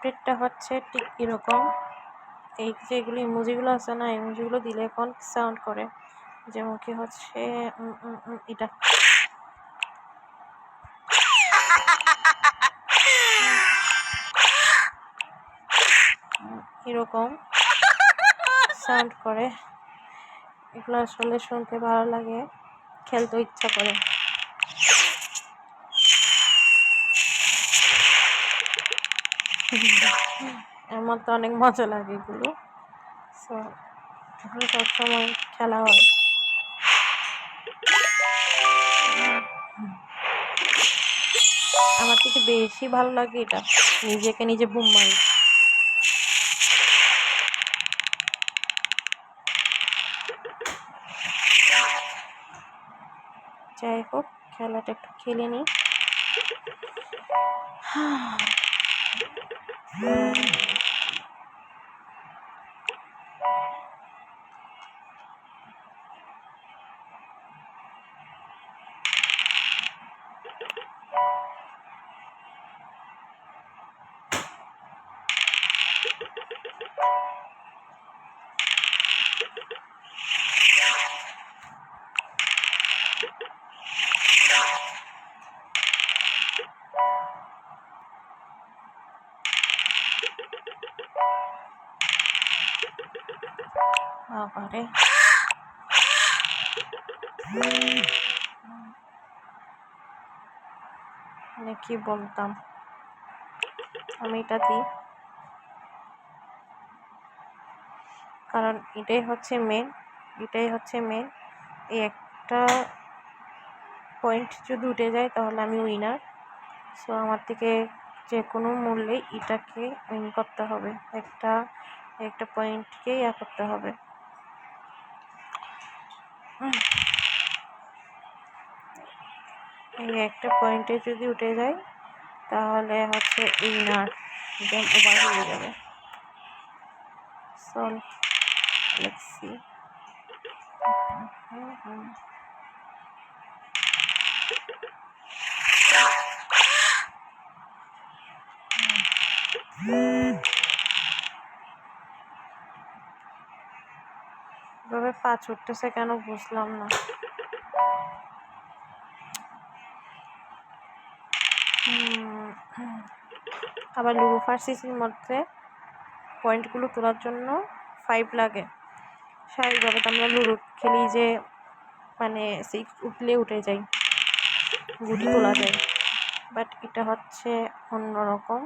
আপডেটটা হচ্ছে ঠিক এরকম। এই যেগুলো ইমোজিগুলো আছে না, ইমোজিগুলো দিলে এখন সাউন্ড করে, যেমন কি হচ্ছে এটা এরকম সাউন্ড করে। এগুলো আসলে শুনতে ভালো লাগে, খেলতে ইচ্ছা করে। আমার তো অনেক মজা লাগে এগুলো, সো এখন সবসময় খেলা হয়। আমার থেকে বেশি ভালো লাগে এটা, নিজেকে নিজে বুম মারি। যাই হোক, খেলাটা একটু খেলে নিই। বাবারে, মানে কি বলতাম, আমি এটা দিই কারণ এটাই হচ্ছে মেন। এই একটা পয়েন্ট যদি উঠে যায় তাহলে আমি উইনার। সো আমার থেকে যে কোনো মূল্যে এটাকে উইন করতে হবে, একটা পয়েন্টকে করতে হবে। এই একটা পয়েন্টে যদি উঠে যায় তাহলে হচ্ছে উইনার, গেম ওভার হয়ে যাবে। চল লেটস সি। এভাবে 5 উঠতেছে কেন বুঝলাম না। আবার লুডো ফার্সিসির মধ্যে পয়েন্টগুলো তোলার জন্য 5 লাগে। স্বাভাবিকভাবে তো আমরা লুডো খেলি যে মানে 6 উঠলে উঠে যাই, গুটি তোলা যায়, বাট এটা হচ্ছে অন্যরকম।